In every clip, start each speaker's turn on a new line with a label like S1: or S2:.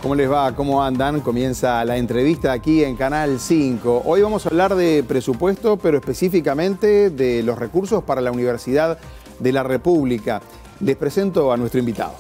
S1: ¿Cómo les va? ¿Cómo andan? Comienza la entrevista aquí en Canal 5. Hoy vamos a hablar de presupuesto, pero específicamente de los recursos para la Universidad de la República. Les presento a nuestro invitado.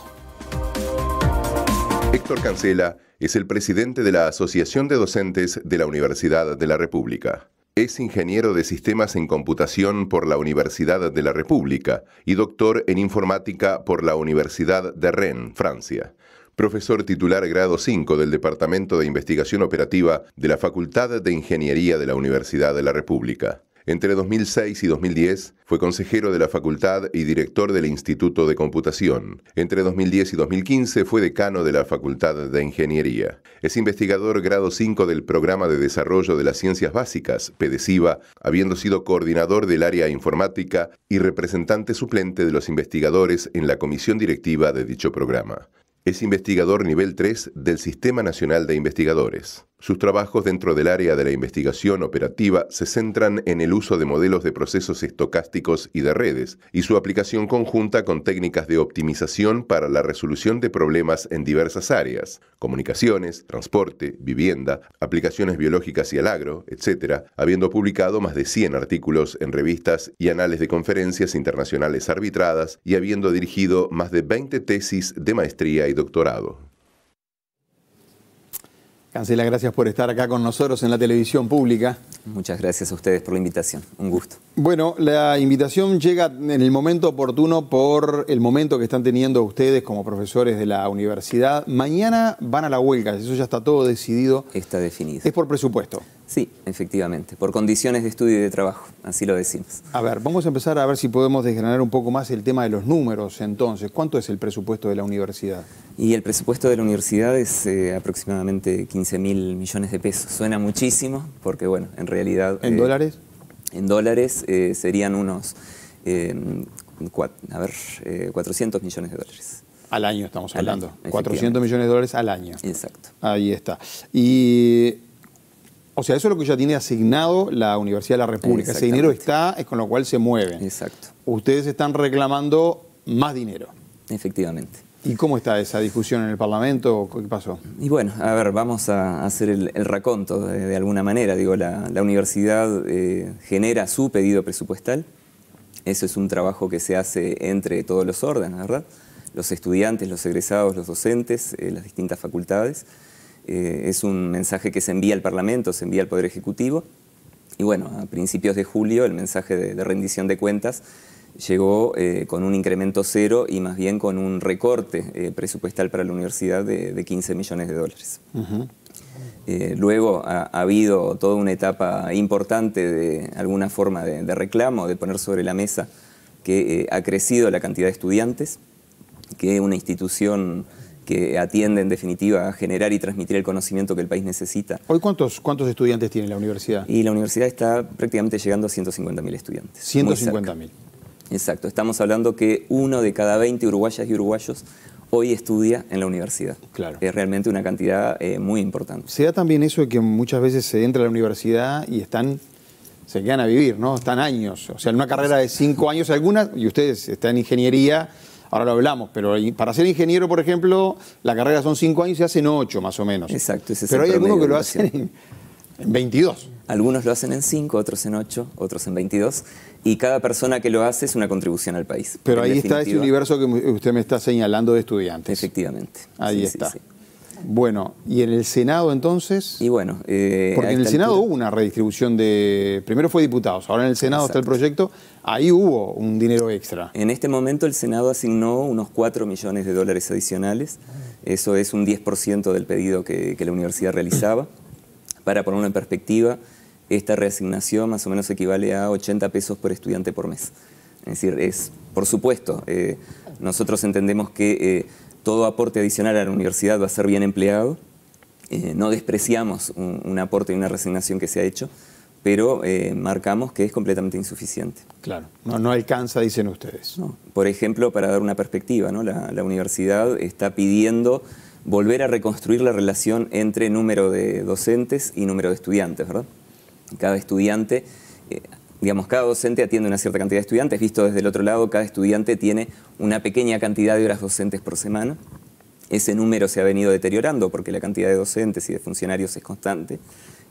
S2: Héctor Cancela es el presidente de la Asociación de Docentes de la Universidad de la República. Es ingeniero de sistemas en computación por la Universidad de la República y doctor en informática por la Universidad de Rennes, Francia. Profesor titular grado 5 del Departamento de Investigación Operativa de la Facultad de Ingeniería de la Universidad de la República. Entre 2006 y 2010 fue consejero de la facultad y director del Instituto de Computación. Entre 2010 y 2015 fue decano de la Facultad de Ingeniería. Es investigador grado 5 del Programa de Desarrollo de las Ciencias Básicas, PDCIBA, habiendo sido coordinador del área informática y representante suplente de los investigadores en la comisión directiva de dicho programa. Es investigador nivel 3 del Sistema Nacional de Investigadores. Sus trabajos dentro del área de la investigación operativa se centran en el uso de modelos de procesos estocásticos y de redes, y su aplicación conjunta con técnicas de optimización para la resolución de problemas en diversas áreas: comunicaciones, transporte, vivienda, aplicaciones biológicas y al agro, etc., habiendo publicado más de 100 artículos en revistas y anales de conferencias internacionales arbitradas y habiendo dirigido más de 20 tesis de maestría y doctorado.
S1: Cancela, gracias por estar acá con nosotros en la televisión pública.
S3: Muchas gracias a ustedes por la invitación, un gusto.
S1: Bueno, la invitación llega en el momento oportuno por el momento que están teniendo ustedes como profesores de la universidad. Mañana van a la huelga, eso ya está todo decidido.
S3: Está definido.
S1: ¿Es por presupuesto?
S3: Sí, efectivamente, por condiciones de estudio y de trabajo, así lo decimos.
S1: A ver, vamos a empezar a ver si podemos desgranar un poco más el tema de los números entonces. ¿Cuánto es el presupuesto de la universidad?
S3: Y el presupuesto de la universidad es aproximadamente 15.000 millones de pesos. Suena muchísimo porque, bueno, en realidad...
S1: ¿En dólares?
S3: En dólares serían unos 400 millones de dólares.
S1: Al año estamos hablando. 400 millones de dólares al año.
S3: Exacto.
S1: Ahí está. Y... O sea, eso es lo que ya tiene asignado la Universidad de la República. Ese dinero está, es con lo cual se mueven.
S3: Exacto.
S1: Ustedes están reclamando más dinero.
S3: Efectivamente.
S1: ¿Y cómo está esa discusión en el Parlamento? ¿Qué pasó?
S3: Y bueno, a ver, vamos a hacer el raconto de alguna manera. Digo, la universidad genera su pedido presupuestal. Eso es un trabajo que se hace entre todos los órdenes, ¿verdad? Los estudiantes, los egresados, los docentes, las distintas facultades. Es un mensaje que se envía al Parlamento, se envía al Poder Ejecutivo. Y bueno, a principios de julio el mensaje de rendición de cuentas llegó con un incremento cero y más bien con un recorte presupuestal para la universidad de 15 millones de dólares. Luego ha habido toda una etapa importante de alguna forma de reclamo, de poner sobre la mesa que ha crecido la cantidad de estudiantes, que una institución que atiende en definitiva a generar y transmitir el conocimiento que el país necesita.
S1: ¿Hoy cuántos estudiantes tiene la universidad?
S3: Y la universidad está prácticamente llegando a 150.000 estudiantes.
S1: 150.000.
S3: Exacto. Estamos hablando que 1 de cada 20 uruguayas y uruguayos hoy estudia en la universidad.
S1: Claro.
S3: Es realmente una cantidad muy importante.
S1: Se da también eso de que muchas veces se entra a la universidad y se quedan a vivir, ¿no? Están años. O sea, en una carrera de 5 años algunas, y ustedes están en ingeniería. Ahora lo hablamos, pero para ser ingeniero, por ejemplo, la carrera son 5 años y se hacen 8 más o menos.
S3: Exacto. Ese es
S1: pero hay algunos que lo
S3: hacen
S1: en 22.
S3: Algunos lo hacen en 5, otros en 8, otros en 22. Y cada persona que lo hace es una contribución al país.
S1: Pero ahí está ese universo que usted me está señalando de estudiantes.
S3: Efectivamente.
S1: Ahí está. Sí. Bueno, ¿y en el Senado entonces?
S3: Y bueno...
S1: porque en el Senado hubo una redistribución de... Primero fue diputados, ahora en el Senado está el proyecto. Ahí hubo un dinero extra.
S3: En este momento el Senado asignó unos 4 millones de dólares adicionales. Eso es un 10% del pedido que la universidad realizaba. Para ponerlo en perspectiva, esta reasignación más o menos equivale a 80 pesos por estudiante por mes. Es decir, por supuesto, nosotros entendemos que todo aporte adicional a la universidad va a ser bien empleado. No despreciamos un aporte y una reasignación que se ha hecho, pero marcamos que es completamente insuficiente.
S1: Claro, no alcanza, dicen ustedes.
S3: No. Por ejemplo, para dar una perspectiva, ¿no? La universidad está pidiendo volver a reconstruir la relación entre número de docentes y número de estudiantes, ¿verdad? Cada estudiante, digamos, cada docente atiende una cierta cantidad de estudiantes. Visto desde el otro lado, cada estudiante tiene una pequeña cantidad de horas docentes por semana. Ese número se ha venido deteriorando porque la cantidad de docentes y de funcionarios es constante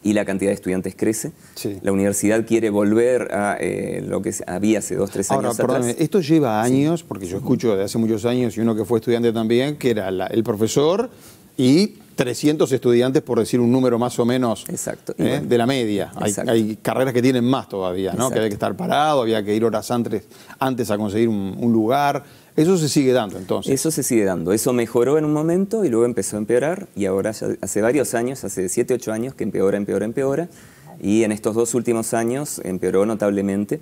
S3: y la cantidad de estudiantes crece. Sí. La universidad quiere volver a lo que había hace 2 o 3 años atrás.
S1: Perdóname, esto lleva años, porque yo escucho de hace muchos años, y uno que fue estudiante también, que era el profesor y 300 estudiantes, por decir un número más o menos.
S3: Exacto.
S1: De la media. Hay carreras que tienen más todavía, ¿no? Que había que estar parado, había que ir horas antes a conseguir un lugar. Eso se sigue dando, entonces.
S3: Eso se sigue dando. Eso mejoró en un momento y luego empezó a empeorar, y ahora ya hace varios años, hace 7, 8 años, que empeora, y en estos 2 últimos años empeoró notablemente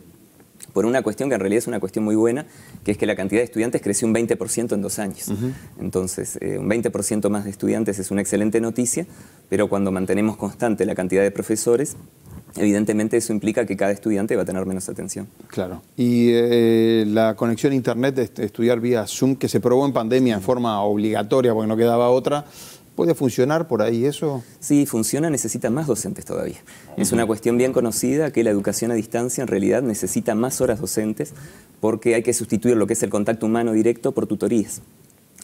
S3: por una cuestión que en realidad es una cuestión muy buena, que es que la cantidad de estudiantes creció un 20% en 2 años. Entonces, un 20% más de estudiantes es una excelente noticia, pero cuando mantenemos constante la cantidad de profesores, evidentemente eso implica que cada estudiante va a tener menos atención.
S1: Claro. Y la conexión a internet, estudiar vía Zoom, que se probó en pandemia en forma obligatoria porque no quedaba otra, ¿puede funcionar por ahí eso?
S3: Sí, funciona, necesita más docentes todavía. Es una cuestión bien conocida que la educación a distancia en realidad necesita más horas docentes porque hay que sustituir lo que es el contacto humano directo por tutorías.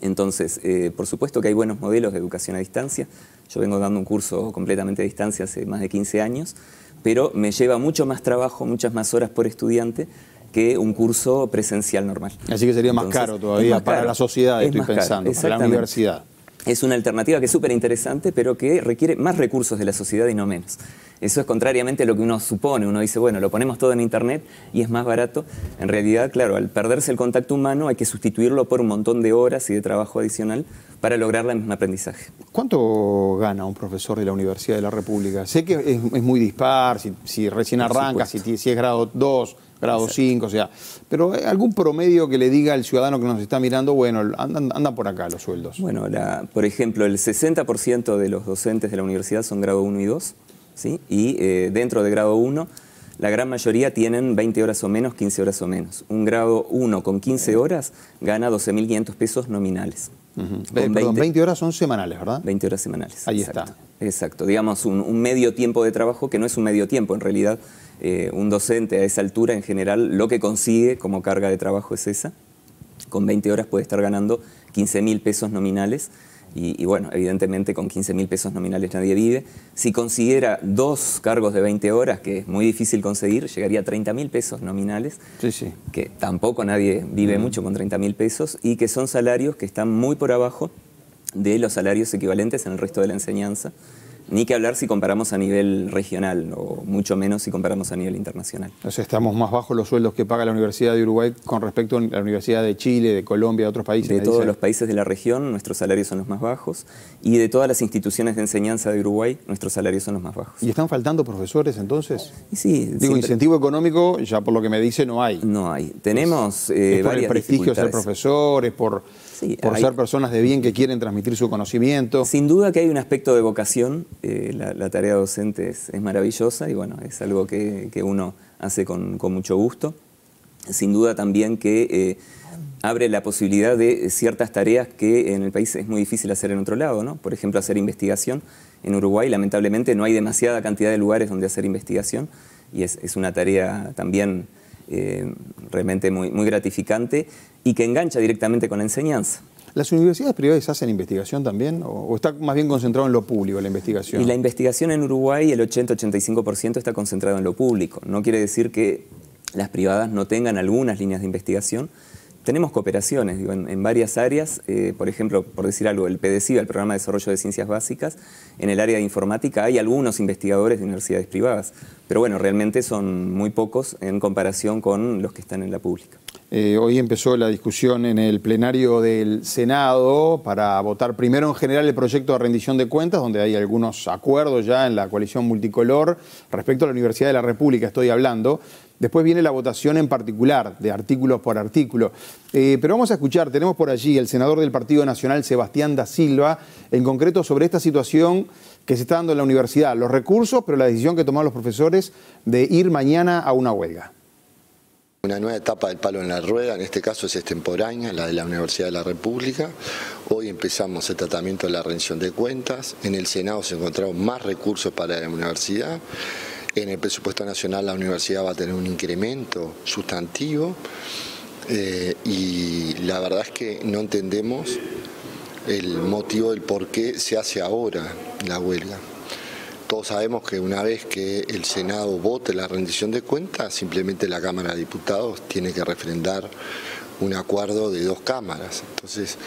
S3: Entonces, por supuesto que hay buenos modelos de educación a distancia. Yo vengo dando un curso completamente a distancia hace más de 15 años, pero me lleva mucho más trabajo, muchas más horas por estudiante que un curso presencial normal.
S1: Así que sería más caro todavía para la sociedad, estoy pensando, para la universidad.
S3: Es una alternativa que es súper interesante, pero que requiere más recursos de la sociedad y no menos. Eso es contrariamente a lo que uno supone. Uno dice, bueno, lo ponemos todo en internet y es más barato. En realidad, claro, al perderse el contacto humano hay que sustituirlo por un montón de horas y de trabajo adicional para lograr el mismo aprendizaje.
S1: ¿Cuánto gana un profesor de la Universidad de la República? Sé que es muy dispar, si recién arranca, si es grado 2, grado 5, o sea, pero algún promedio que le diga al ciudadano que nos está mirando, bueno, andan por acá los sueldos.
S3: Bueno, por ejemplo, el 60% de los docentes de la universidad son grado 1 y 2, ¿sí? Y dentro de grado 1, la gran mayoría tienen 20 horas o menos, 15 horas o menos. Un grado 1 con 15 horas gana 12.500 pesos nominales.
S1: Perdón, 20 horas son semanales, ¿verdad?
S3: 20 horas semanales.
S1: Ahí
S3: exacto,
S1: está.
S3: Exacto. Digamos, un medio tiempo de trabajo que no es un medio tiempo. En realidad, un docente a esa altura, en general, lo que consigue como carga de trabajo es esa. Con 20 horas puede estar ganando 15.000 pesos nominales. Y bueno, evidentemente con 15.000 pesos nominales nadie vive. Si consiguiera 2 cargos de 20 horas, que es muy difícil conseguir, llegaría a 30.000 pesos nominales, que tampoco nadie vive mucho con 30.000 pesos, y que son salarios que están muy por abajo de los salarios equivalentes en el resto de la enseñanza. Ni que hablar si comparamos a nivel regional, o mucho menos si comparamos a nivel internacional.
S1: O sea, estamos más bajos los sueldos que paga la Universidad de Uruguay con respecto a la Universidad de Chile, de Colombia, de otros países.
S3: De todos los países de la región, nuestros salarios son los más bajos, y de todas las instituciones de enseñanza de Uruguay, nuestros salarios son los más bajos.
S1: ¿Y están faltando profesores entonces?
S3: Sí.
S1: Digo, incentivo económico, ya por lo que me dice, no hay.
S3: No hay. Tenemos
S1: es por
S3: varias
S1: el prestigio de ser profesores, por ser personas de bien que quieren transmitir su conocimiento.
S3: Sin duda que hay un aspecto de vocación. La tarea docente es maravillosa y bueno, es algo que uno hace con mucho gusto. Sin duda también que abre la posibilidad de ciertas tareas que en el país es muy difícil hacer en otro lado, ¿no? Por ejemplo, hacer investigación. En Uruguay, lamentablemente, no hay demasiada cantidad de lugares donde hacer investigación y es una tarea también realmente muy gratificante y que engancha directamente con la enseñanza.
S1: ¿Las universidades privadas hacen investigación también o está más bien concentrado en lo público la investigación?
S3: Y la investigación en Uruguay, el 80-85% está concentrado en lo público. No quiere decir que las privadas no tengan algunas líneas de investigación. Tenemos cooperaciones digo, en varias áreas, por ejemplo, por decir algo, el PDCIBA, el Programa de Desarrollo de Ciencias Básicas, en el área de informática hay algunos investigadores de universidades privadas, pero bueno, realmente son muy pocos en comparación con los que están en la pública.
S1: Hoy empezó la discusión en el plenario del Senado para votar primero en general el proyecto de rendición de cuentas, donde hay algunos acuerdos ya en la coalición multicolor respecto a la Universidad de la República, estoy hablando. Después viene la votación en particular, de artículo por artículo. Pero vamos a escuchar, tenemos por allí el senador del Partido Nacional, Sebastián da Silva, en concreto sobre esta situación que se está dando en la universidad, los recursos, pero la decisión que tomaron los profesores de ir mañana a una huelga.
S4: Una nueva etapa del palo en la rueda, en este caso es extemporánea, la de la Universidad de la República. Hoy empezamos el tratamiento de la rendición de cuentas. En el Senado se encontraron más recursos para la universidad. En el presupuesto nacional la universidad va a tener un incremento sustantivo y la verdad es que no entendemos el motivo del por qué se hace ahora la huelga. Todos sabemos que una vez que el Senado vote la rendición de cuentas, simplemente la Cámara de Diputados tiene que refrendar un acuerdo de 2 cámaras. Entonces,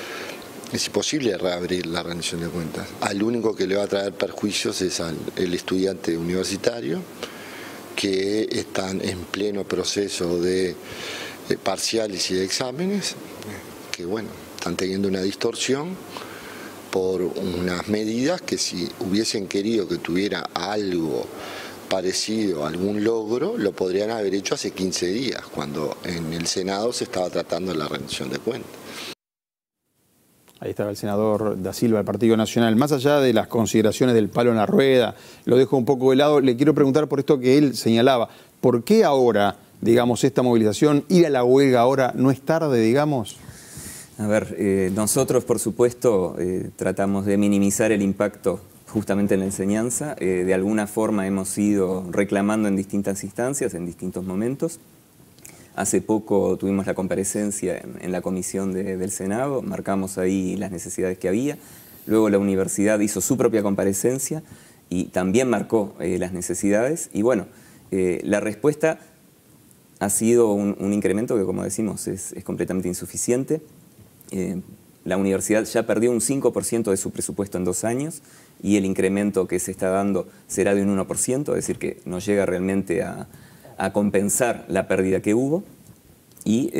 S4: es imposible reabrir la rendición de cuentas. Al único que le va a traer perjuicios es al estudiante universitario, que están en pleno proceso de parciales y de exámenes, que bueno, están teniendo una distorsión por unas medidas que si hubiesen querido que tuviera algo parecido a algún logro, lo podrían haber hecho hace 15 días, cuando en el Senado se estaba tratando la rendición de cuentas.
S1: Ahí estaba el senador Da Silva del Partido Nacional. Más allá de las consideraciones del palo en la rueda, lo dejo un poco de lado, le quiero preguntar por esto que él señalaba. ¿Por qué ahora, digamos, esta movilización, ir a la huelga ahora, no es tarde, digamos?
S3: A ver, nosotros, por supuesto, tratamos de minimizar el impacto justamente en la enseñanza. De alguna forma hemos ido reclamando en distintas instancias, en distintos momentos. Hace poco tuvimos la comparecencia en la comisión del Senado, marcamos ahí las necesidades que había. Luego la universidad hizo su propia comparecencia y también marcó las necesidades. Y bueno, la respuesta ha sido un incremento que, como decimos, es completamente insuficiente. La universidad ya perdió un 5% de su presupuesto en 2 años y el incremento que se está dando será de un 1%, es decir, que no llega realmente a compensar la pérdida que hubo. Y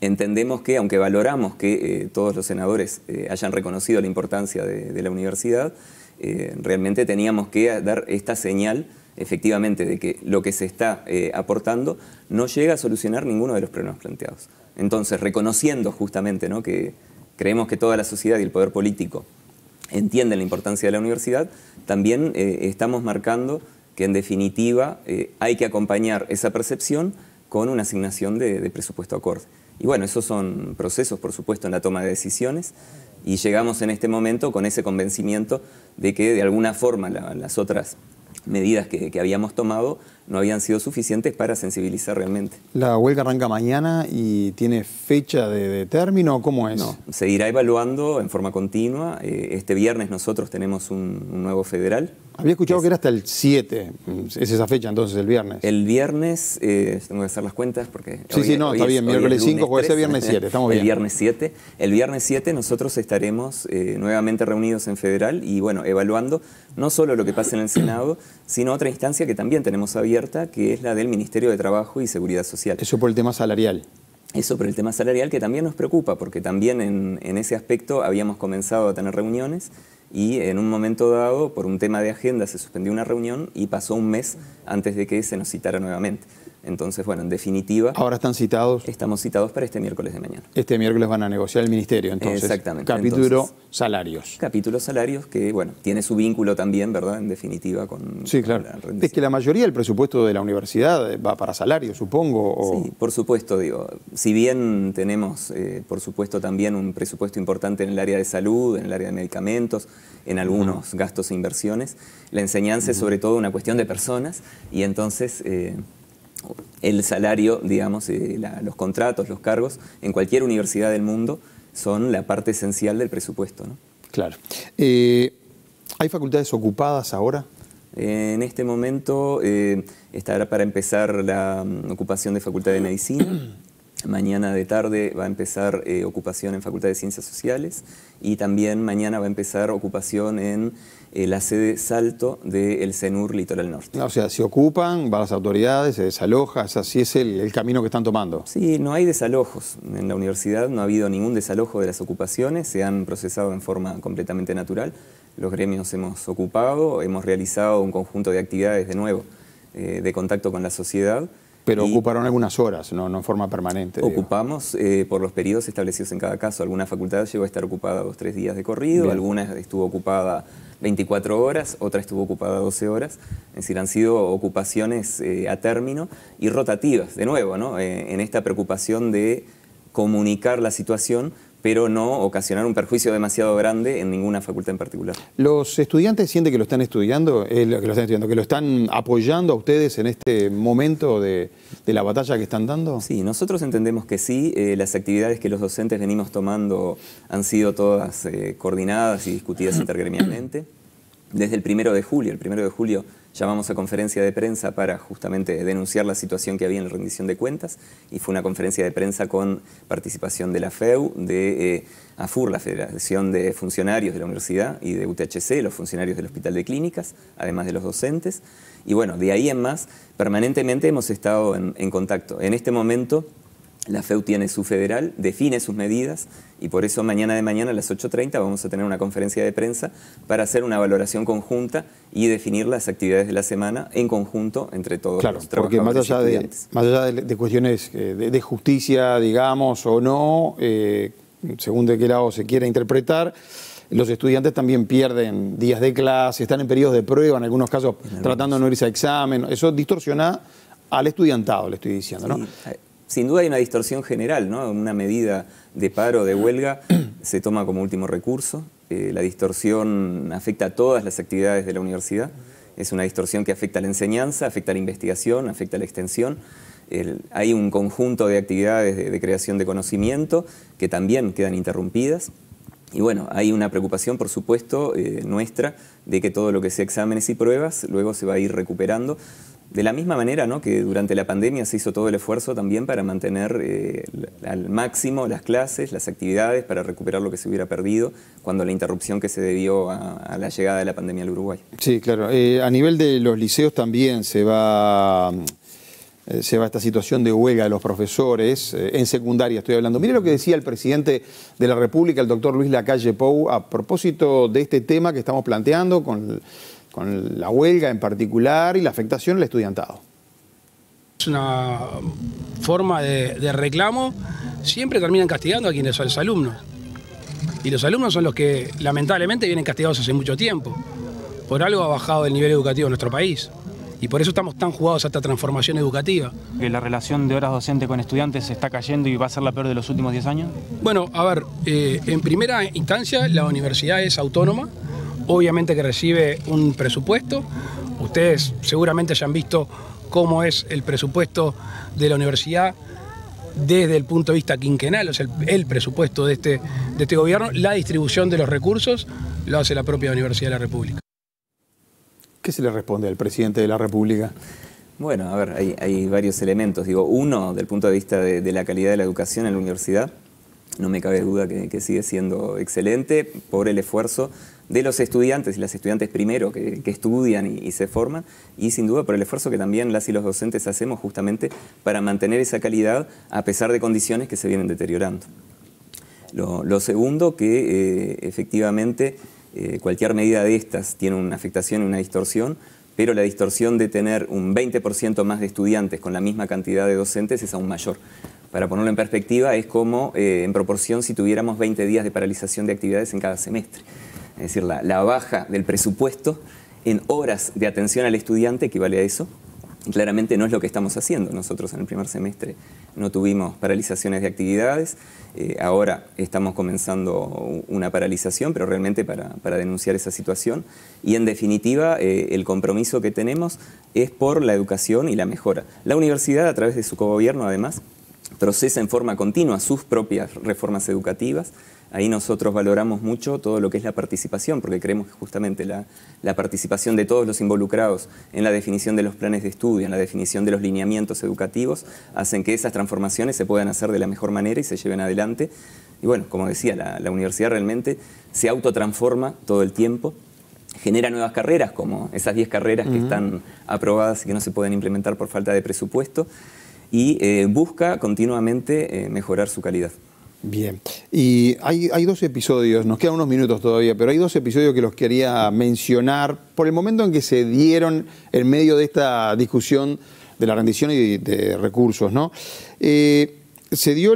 S3: entendemos que, aunque valoramos que todos los senadores hayan reconocido la importancia de la universidad, realmente teníamos que dar esta señal efectivamente de que lo que se está aportando no llega a solucionar ninguno de los problemas planteados. Entonces, reconociendo justamente, ¿no?, que creemos que toda la sociedad y el poder político entienden la importancia de la universidad, también estamos marcando que en definitiva hay que acompañar esa percepción con una asignación de presupuesto acorde. Y bueno, esos son procesos, por supuesto, en la toma de decisiones, y llegamos en este momento con ese convencimiento de que de alguna forma las otras medidas que habíamos tomado no habían sido suficientes para sensibilizar realmente.
S1: ¿La huelga arranca mañana y tiene fecha de término? ¿Cómo es?
S3: No, se irá evaluando en forma continua. Este viernes nosotros tenemos un nuevo federal.
S1: Había escuchado que era hasta el 7, es esa fecha entonces, el viernes.
S3: El viernes, tengo que hacer las cuentas porque...
S1: Sí, no, está bien, miércoles 5, puede ser viernes 7, estamos bien.
S3: El viernes 7 nosotros estaremos nuevamente reunidos en federal y bueno, evaluando no solo lo que pasa en el Senado, sino otra instancia que también tenemos abierta, que es la del Ministerio de Trabajo y Seguridad Social.
S1: Eso por el tema salarial.
S3: Eso por el tema salarial, que también nos preocupa, porque también en ese aspecto habíamos comenzado a tener reuniones y en un momento dado, por un tema de agenda, se suspendió una reunión y pasó un mes antes de que se nos citara nuevamente. Entonces, bueno, en definitiva...
S1: ¿Ahora están citados?
S3: Estamos citados para este miércoles de mañana.
S1: Este miércoles van a negociar el Ministerio, entonces.
S3: Exactamente.
S1: Capítulo salarios.
S3: Capítulo salarios que, bueno, tiene su vínculo también, ¿verdad?, en definitiva con...
S1: Sí, claro. Es que la mayoría del presupuesto de la universidad va para salarios, supongo. O...
S3: Sí, por supuesto, digo. Si bien tenemos, por supuesto, también un presupuesto importante en el área de salud, en el área de medicamentos, en algunos gastos e inversiones, la enseñanza es sobre todo una cuestión de personas y entonces... el salario, digamos, los contratos, los cargos, en cualquier universidad del mundo son la parte esencial del presupuesto, ¿no?
S1: Claro. ¿Hay facultades ocupadas ahora?
S3: En este momento estará para empezar la ocupación de Facultad de Medicina. Mañana de tarde va a empezar ocupación en Facultad de Ciencias Sociales y también mañana va a empezar ocupación en la sede Salto del CENUR Litoral Norte.
S1: O sea, se ocupan, van las autoridades, se desaloja, así es el camino que están tomando.
S3: Sí, no hay desalojos. En la universidad no ha habido ningún desalojo de las ocupaciones, se han procesado en forma completamente natural. Los gremios hemos ocupado, hemos realizado un conjunto de actividades de nuevo, de contacto con la sociedad.
S1: Pero ocuparon algunas horas, no en forma permanente.
S3: Ocupamos por los periodos establecidos en cada caso. Alguna facultad llegó a estar ocupada 2 o 3 días de corrido, bien. Alguna estuvo ocupada 24 horas, otra estuvo ocupada 12 horas. Es decir, han sido ocupaciones a término y rotativas, de nuevo, ¿no? En esta preocupación de comunicar la situación, pero no ocasionar un perjuicio demasiado grande en ninguna facultad en particular.
S1: ¿Los estudiantes sienten que lo están estudiando, que lo están apoyando a ustedes en este momento de de la batalla que están dando?
S3: Sí, nosotros entendemos que sí. Las actividades que los docentes venimos tomando han sido todas coordinadas y discutidas intergremialmente. Desde el 1 de julio, llamamos a conferencia de prensa para justamente denunciar la situación que había en la rendición de cuentas, y fue una conferencia de prensa con participación de la FEU, de AFUR, la Federación de Funcionarios de la Universidad, y de UTHC, los funcionarios del Hospital de Clínicas, además de los docentes. Y bueno, de ahí en más, permanentemente hemos estado en contacto. En este momento, la FEU tiene su federal, define sus medidas, y por eso mañana a las 8:30 vamos a tener una conferencia de prensa para hacer una valoración conjunta y definir las actividades de la semana en conjunto entre todos los trabajadores.
S1: Porque más allá de cuestiones de justicia, digamos, o no, según de qué lado se quiera interpretar, los estudiantes también pierden días de clase, están en periodos de prueba, en algunos casos tratando de no irse a examen. Eso distorsiona al estudiantado, le estoy diciendo, ¿no?
S3: Sí. Sin duda hay una distorsión general, ¿no? Una medida de paro, de huelga, se toma como último recurso. La distorsión afecta a todas las actividades de la universidad. Es una distorsión que afecta a la enseñanza, afecta a la investigación, afecta a la extensión. Hay un conjunto de actividades de creación de conocimiento que también quedan interrumpidas. Y bueno, hay una preocupación, por supuesto, nuestra, de que todo lo que sea exámenes y pruebas luego se va a ir recuperando. De la misma manera, ¿no?, que durante la pandemia se hizo todo el esfuerzo también para mantener al máximo las clases, las actividades, para recuperar lo que se hubiera perdido cuando la interrupción que se debió a la llegada de la pandemia al Uruguay.
S1: Sí, claro. A nivel de los liceos también se va esta situación de huelga de los profesores, en secundaria estoy hablando. Mire lo que decía el presidente de la República, el doctor Luis Lacalle Pou, a propósito de este tema que estamos planteando con la huelga en particular y la afectación al estudiantado.
S5: Es una forma de reclamo, siempre terminan castigando a quienes son los alumnos. Y los alumnos son los que lamentablemente vienen castigados hace mucho tiempo. Por algo ha bajado el nivel educativo en nuestro país. Y por eso estamos tan jugados a esta transformación educativa.
S6: ¿Que la relación de horas docente con estudiantes se está cayendo y va a ser la peor de los últimos 10 años?
S5: Bueno, a ver, en primera instancia la universidad es autónoma. Obviamente que recibe un presupuesto. Ustedes seguramente hayan visto cómo es el presupuesto de la universidad desde el punto de vista quinquenal, o sea, el presupuesto de este gobierno. La distribución de los recursos lo hace la propia Universidad de la República.
S1: ¿Qué se le responde al presidente de la República?
S3: Bueno, a ver, hay varios elementos. Digo, uno, del punto de vista de la calidad de la educación en la universidad, no me cabe duda que sigue siendo excelente por el esfuerzo de los estudiantes y las estudiantes primero que estudian y se forman, y sin duda por el esfuerzo que también las y los docentes hacemos justamente para mantener esa calidad a pesar de condiciones que se vienen deteriorando. Lo segundo, que efectivamente cualquier medida de estas tiene una afectación y una distorsión, pero la distorsión de tener un 20% más de estudiantes con la misma cantidad de docentes es aún mayor. Para ponerlo en perspectiva, es como en proporción si tuviéramos 20 días de paralización de actividades en cada semestre. Es decir, la baja del presupuesto en horas de atención al estudiante equivale a eso. Y claramente no es lo que estamos haciendo. Nosotros en el primer semestre no tuvimos paralizaciones de actividades. Ahora estamos comenzando una paralización, pero realmente para denunciar esa situación. Y en definitiva, el compromiso que tenemos es por la educación y la mejora. La universidad, a través de su cogobierno, además, procesa en forma continua sus propias reformas educativas. Ahí nosotros valoramos mucho todo lo que es la participación, porque creemos que justamente la participación de todos los involucrados en la definición de los planes de estudio, en la definición de los lineamientos educativos, hacen que esas transformaciones se puedan hacer de la mejor manera y se lleven adelante. Y bueno, como decía, la universidad realmente se autotransforma todo el tiempo, genera nuevas carreras, como esas 10 carreras que están aprobadas y que no se pueden implementar por falta de presupuesto, y busca continuamente mejorar su calidad.
S1: Bien, y hay dos episodios, nos quedan unos minutos todavía, pero hay dos episodios que los quería mencionar por el momento en que se dieron en medio de esta discusión de la rendición y de recursos, ¿no? Se dio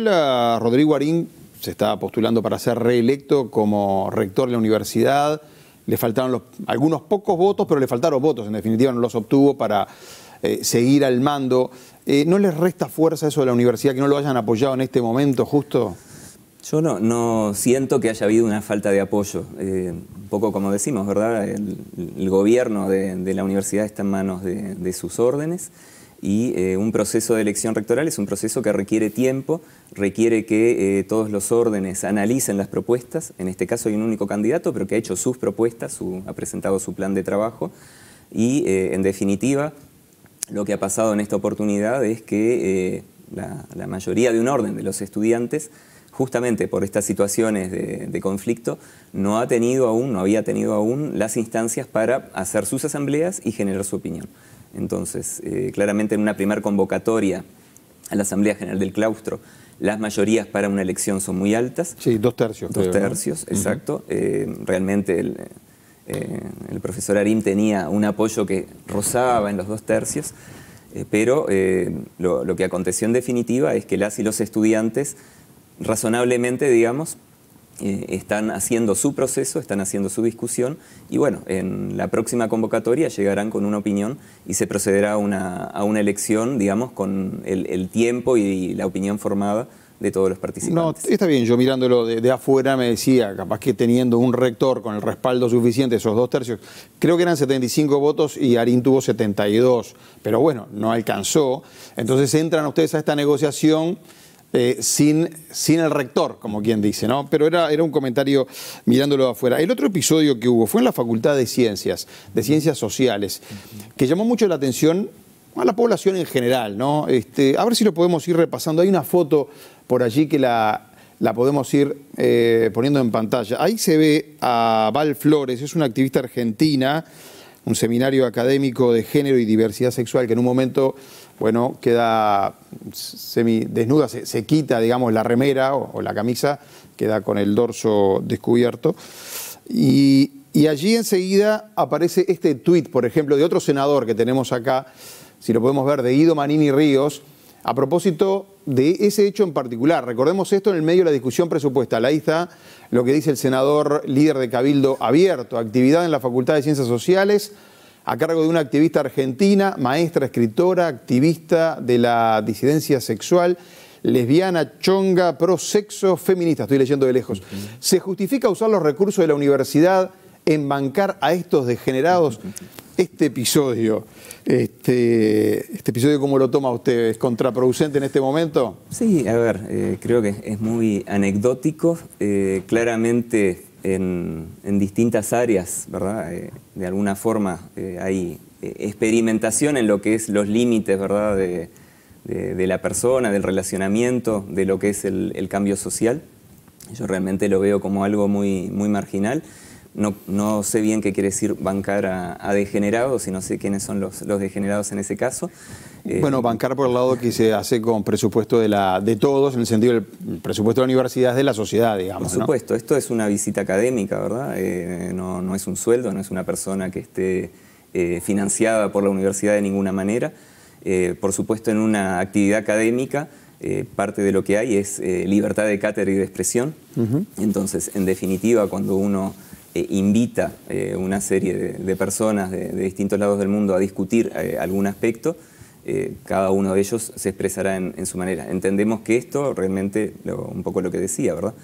S1: Rodrigo Arín se está postulando para ser reelecto como rector de la universidad, le faltaron algunos pocos votos, pero le faltaron votos, en definitiva no los obtuvo para seguir al mando. ¿No les resta fuerza eso de la universidad que no lo hayan apoyado en este momento justo?
S3: Yo no siento que haya habido una falta de apoyo. Un poco como decimos, ¿verdad? El gobierno de la universidad está en manos de sus órdenes. Y un proceso de elección rectoral es un proceso que requiere tiempo, requiere que todos los órdenes analicen las propuestas. En este caso hay un único candidato, pero que ha hecho sus propuestas, ha presentado su plan de trabajo. Y en definitiva, lo que ha pasado en esta oportunidad es que la mayoría de un orden de los estudiantes, justamente por estas situaciones de conflicto, no había tenido aún las instancias para hacer sus asambleas y generar su opinión. Entonces, claramente en una primera convocatoria a la Asamblea General del Claustro, las mayorías para una elección son muy altas.
S1: Sí, 2/3.
S3: 2/3, exacto. Realmente el profesor Arim tenía un apoyo que rozaba en los 2/3, pero lo que aconteció en definitiva es que las y los estudiantes razonablemente, digamos, están haciendo su proceso, están haciendo su discusión y bueno, en la próxima convocatoria llegarán con una opinión y se procederá a una elección, digamos, con el tiempo y la opinión formada de todos los participantes.
S1: No, está bien, yo mirándolo de afuera me decía, capaz que teniendo un rector con el respaldo suficiente, esos 2/3, creo que eran 75 votos y Arim tuvo 72, pero bueno, no alcanzó. Entonces entran ustedes a esta negociación sin el rector, como quien dice, ¿no? Pero era un comentario mirándolo de afuera. El otro episodio que hubo fue en la Facultad de Ciencias Sociales, que llamó mucho la atención a la población en general, ¿no? A ver si lo podemos ir repasando. Hay una foto por allí que la podemos ir poniendo en pantalla. Ahí se ve a Val Flores, es una activista argentina, un seminario académico de género y diversidad sexual que en un momento, bueno, queda semidesnuda, se quita, digamos, la remera o la camisa, queda con el dorso descubierto. Y allí enseguida aparece este tuit, por ejemplo, de otro senador que tenemos acá, si lo podemos ver, de Guido Manini Ríos, a propósito de ese hecho en particular. Recordemos esto en el medio de la discusión presupuestal. Ahí está lo que dice el senador líder de Cabildo Abierto, actividad en la Facultad de Ciencias Sociales, a cargo de una activista argentina, maestra, escritora, activista de la disidencia sexual, lesbiana, chonga, pro sexo, feminista. Estoy leyendo de lejos. ¿Se justifica usar los recursos de la universidad en bancar a estos degenerados? Este episodio, ¿cómo lo toma usted? ¿Es contraproducente en este momento?
S3: Sí, a ver, creo que es muy anecdótico. Claramente en distintas áreas, ¿verdad? De alguna forma hay experimentación en lo que es los límites, ¿verdad? De la persona, del relacionamiento, de lo que es el cambio social. Yo realmente lo veo como algo muy, muy marginal. No sé bien qué quiere decir bancar a degenerados y no sé quiénes son los degenerados en ese caso.
S1: Bueno, bancar por el lado que se hace con presupuesto de todos, en el sentido del presupuesto de la universidad es de la sociedad, digamos.
S3: Por supuesto, ¿no? Esto es una visita académica, ¿verdad? No es un sueldo, no es una persona que esté financiada por la universidad de ninguna manera. Por supuesto, en una actividad académica, parte de lo que hay es libertad de cátedra y de expresión. Entonces, en definitiva, cuando uno invita una serie de personas de distintos lados del mundo a discutir algún aspecto, cada uno de ellos se expresará en su manera. Entendemos que esto realmente, un poco lo que decía, ¿verdad?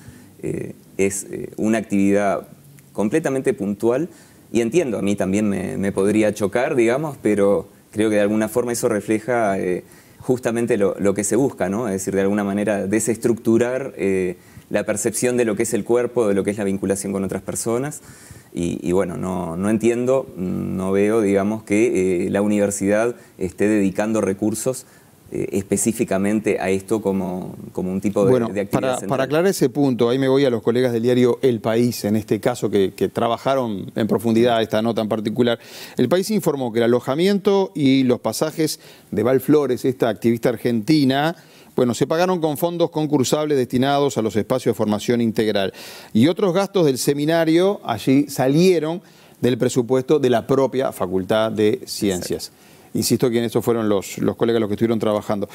S3: Es una actividad completamente puntual y entiendo, a mí también me podría chocar, digamos, pero creo que de alguna forma eso refleja justamente lo que se busca, ¿no? Es decir, de alguna manera desestructurar la percepción de lo que es el cuerpo, de lo que es la vinculación con otras personas. Y bueno, no entiendo, no veo, digamos, que la universidad esté dedicando recursos específicamente a esto como un tipo de actividad.
S1: Para aclarar ese punto, ahí me voy a los colegas del diario El País, en este caso, que trabajaron en profundidad esta nota en particular. El País informó que el alojamiento y los pasajes de Val Flores, esta activista argentina, bueno, se pagaron con fondos concursables destinados a los espacios de formación integral. Y otros gastos del seminario allí salieron del presupuesto de la propia Facultad de Ciencias. Exacto. Insisto que en estos fueron los colegas los que estuvieron trabajando.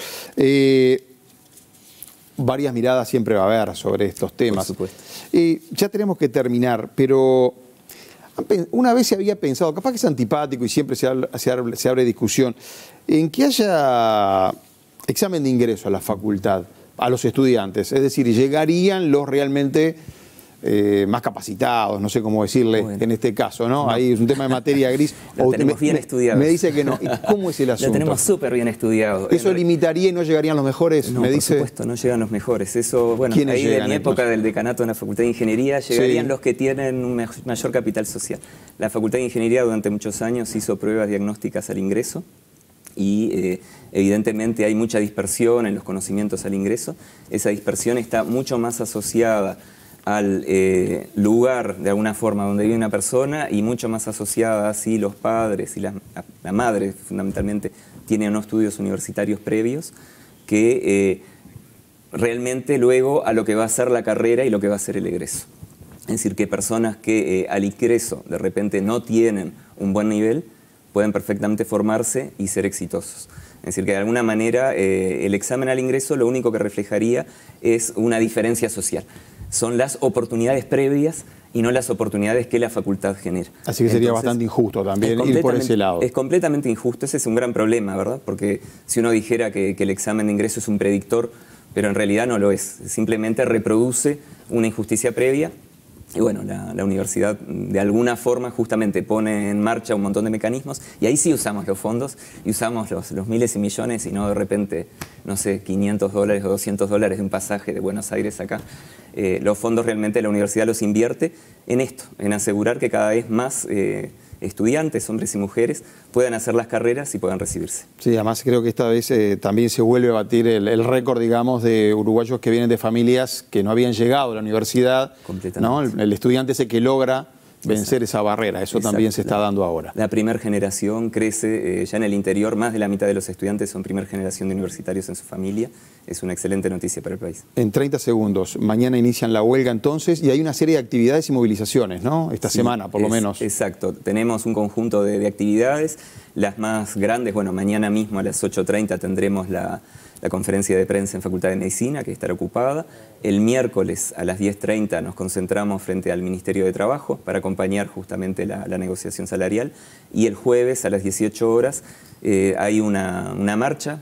S1: Varias miradas siempre va a haber sobre estos temas.
S3: Por supuesto.
S1: Ya tenemos que terminar, pero una vez se había pensado, capaz que es antipático y siempre se abre discusión, en que haya examen de ingreso a la facultad, a los estudiantes. Es decir, llegarían los realmente más capacitados, no sé cómo decirle
S3: bueno,
S1: en este caso, ¿no? Ahí es un tema de materia gris.
S3: Lo tenemos bien estudiado.
S1: Me dice que no. ¿Y cómo es el asunto?
S3: Lo tenemos súper bien estudiado.
S1: ¿Eso limitaría y no llegarían los mejores?
S3: No,
S1: me
S3: por
S1: dice.
S3: supuesto, no llegan los mejores. Eso, bueno,
S1: ¿Quiénes
S3: ahí de
S1: llegan,
S3: mi época
S1: entonces?
S3: del decanato en la Facultad de Ingeniería llegarían
S1: Sí.
S3: los que tienen un mayor capital social. La Facultad de Ingeniería durante muchos años hizo pruebas diagnósticas al ingreso y evidentemente hay mucha dispersión en los conocimientos al ingreso. Esa dispersión está mucho más asociada al lugar, de alguna forma, donde vive una persona y mucho más asociada a si los padres y la madre, fundamentalmente, tienen unos estudios universitarios previos que realmente luego a lo que va a ser la carrera y lo que va a ser el egreso. Es decir, que personas que al ingreso de repente no tienen un buen nivel pueden perfectamente formarse y ser exitosos. Es decir, que de alguna manera el examen al ingreso lo único que reflejaría es una diferencia social. Son las oportunidades previas y no las oportunidades que la facultad genera.
S1: Así que sería bastante injusto también ir por ese lado.
S3: Es completamente injusto, ese es un gran problema, ¿verdad? Porque si uno dijera que el examen de ingreso es un predictor, pero en realidad no lo es, simplemente reproduce una injusticia previa. Y bueno, la universidad de alguna forma justamente pone en marcha un montón de mecanismos y ahí sí usamos los fondos y usamos los miles y millones y no de repente, no sé, $500 o $200 de un pasaje de Buenos Aires acá. Los fondos realmente la universidad los invierte en esto, en asegurar que cada vez más estudiantes, hombres y mujeres, puedan hacer las carreras y puedan recibirse.
S1: Sí, además creo que esta vez también se vuelve a batir el récord, digamos, de uruguayos que vienen de familias que no habían llegado a la universidad, ¿no? El estudiante ese que logra vencer esa barrera, eso también se está dando ahora.
S3: La primera generación crece ya en el interior, más de la mitad de los estudiantes son primera generación de universitarios en su familia, es una excelente noticia para el país.
S1: En 30 segundos, mañana inician la huelga entonces y hay una serie de actividades y movilizaciones, ¿no? Esta semana, por lo menos.
S3: Exacto, tenemos un conjunto de actividades, las más grandes, bueno, mañana mismo a las 8:30 tendremos la conferencia de prensa en Facultad de Medicina, que estará ocupada. El miércoles a las 10:30 nos concentramos frente al Ministerio de Trabajo para acompañar justamente la negociación salarial. Y el jueves a las 18 horas hay una marcha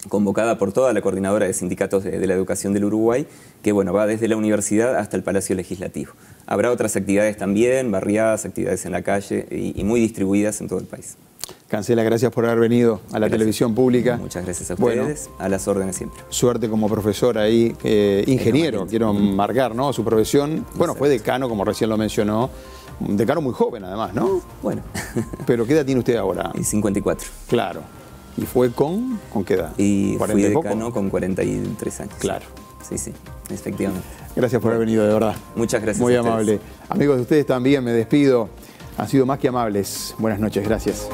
S3: convocada por toda la coordinadora de sindicatos de la educación del Uruguay, que bueno, va desde la universidad hasta el Palacio Legislativo. Habrá otras actividades también, barriadas, actividades en la calle y muy distribuidas en todo el país.
S1: Cancela, gracias por haber venido a la televisión pública.
S3: Muchas gracias a ustedes, a las órdenes siempre.
S1: Suerte como profesor ahí, ingeniero, quiero marcar, ¿no? Su profesión, bueno, fue decano, como recién lo mencionó, un decano muy joven además, ¿no?
S3: Bueno.
S1: ¿Pero qué edad tiene usted ahora?
S3: 54.
S1: Claro. ¿Y fue con qué edad?
S3: Y fui decano
S1: poco?
S3: con 43 años.
S1: Claro.
S3: Sí, sí, efectivamente.
S1: Gracias por haber venido, de verdad.
S3: Muchas gracias.
S1: Muy amable. Amigos de ustedes también, me despido. Han sido más que amables. Buenas noches, gracias.